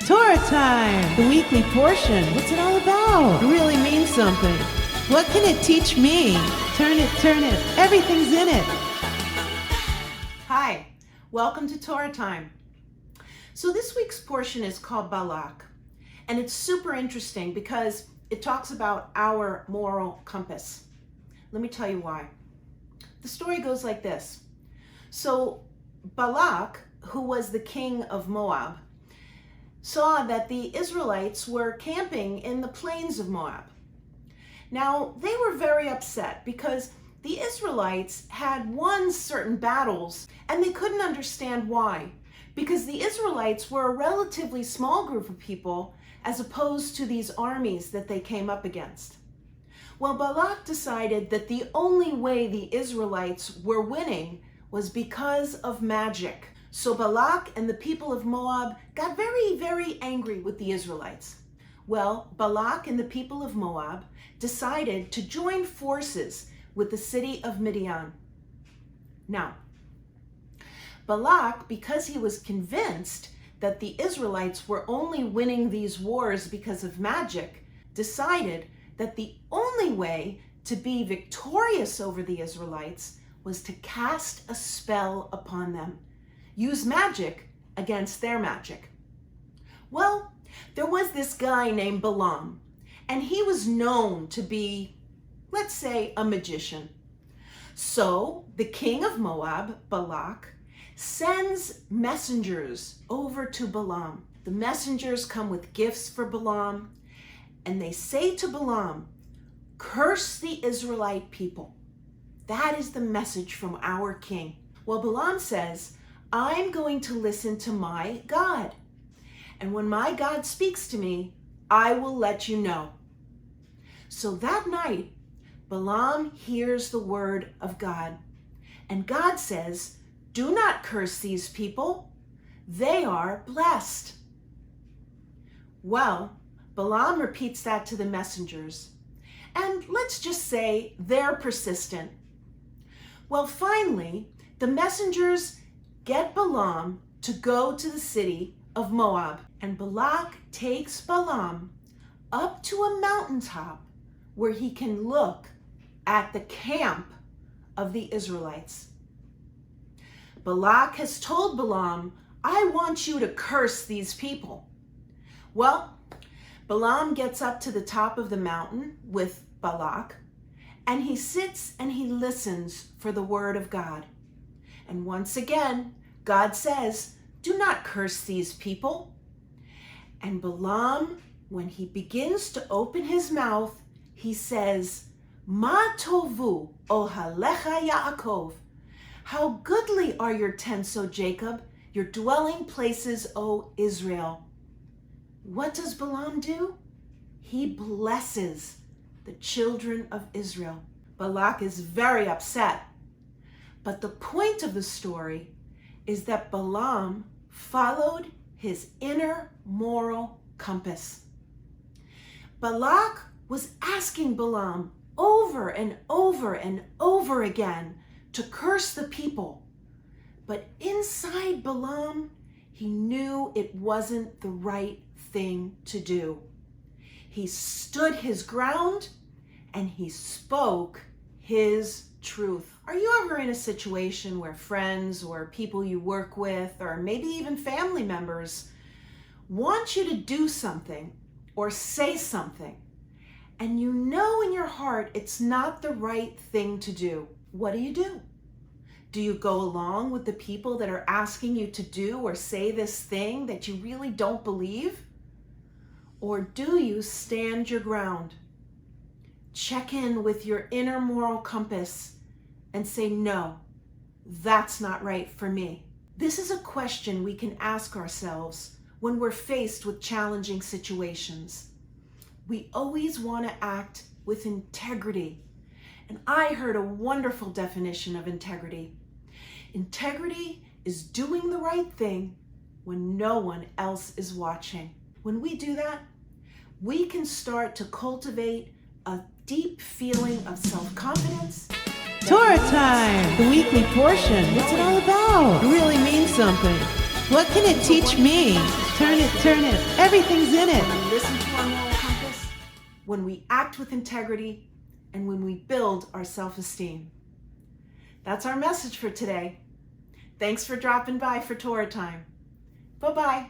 Torah time! The weekly portion. What's it all about? It really means something. What can it teach me? Turn it. Everything's in it. Hi, welcome to Torah time. So this week's portion is called Balak. And it's super interesting because it talks about our moral compass. Let me tell you why. The story goes like this. So Balak, who was the king of Moab, saw that the Israelites were camping in the plains of Moab. Now, they were very upset because the Israelites had won certain battles and they couldn't understand why. Because the Israelites were a relatively small group of people as opposed to these armies that they came up against. Well, Balak decided that the only way the Israelites were winning was because of magic. So Balak and the people of Moab got very, very angry with the Israelites. Well, Balak and the people of Moab decided to join forces with the city of Midian. Now, Balak, because he was convinced that the Israelites were only winning these wars because of magic, decided that the only way to be victorious over the Israelites was to cast a spell upon them. Use magic against their magic. Well, there was this guy named Balaam, and he was known to be, let's say, a magician. So the king of Moab, Balak, sends messengers over to Balaam. The messengers come with gifts for Balaam, and they say to Balaam, "Curse the Israelite people." That is the message from our king. Well, Balaam says, "I'm going to listen to my God. And when my God speaks to me, I will let you know." So that night, Balaam hears the word of God. And God says, "Do not curse these people. They are blessed." Well, Balaam repeats that to the messengers. And let's just say they're persistent. Well, finally, the messengers get Balaam to go to the city of Moab. And Balak takes Balaam up to a mountaintop where he can look at the camp of the Israelites. Balak has told Balaam, "I want you to curse these people." Well, Balaam gets up to the top of the mountain with Balak, and he sits and he listens for the word of God. And once again, God says, "Do not curse these people." And Balaam, when he begins to open his mouth, he says, "Ma tovu ohalecha Yaakov." How goodly are your tents, O Jacob, your dwelling places, O Israel. What does Balaam do? He blesses the children of Israel. Balak is very upset. But the point of the story is that Balaam followed his inner moral compass. Balak was asking Balaam over and over and over again to curse the people. But inside Balaam, he knew it wasn't the right thing to do. He stood his ground and he spoke his truth. Are you ever in a situation where friends or people you work with, or maybe even family members, want you to do something or say something, and you know in your heart it's not the right thing to do? What do? Do you go along with the people that are asking you to do or say this thing that you really don't believe? Or do you stand your ground? Check in with your inner moral compass and say, "No, that's not right for me." This is a question we can ask ourselves when we're faced with challenging situations. We always want to act with integrity. And I heard a wonderful definition of integrity. Integrity is doing the right thing when no one else is watching. When we do that, we can start to cultivate a deep feeling of self-confidence. Torah time! The weekly portion. What's it all about? It really means something. What can it teach me? Turn it, turn it. Everything's in it. When we listen to our moral compass, when we act with integrity, and when we build our self-esteem. That's our message for today. Thanks for dropping by for Torah Time. Bye-bye.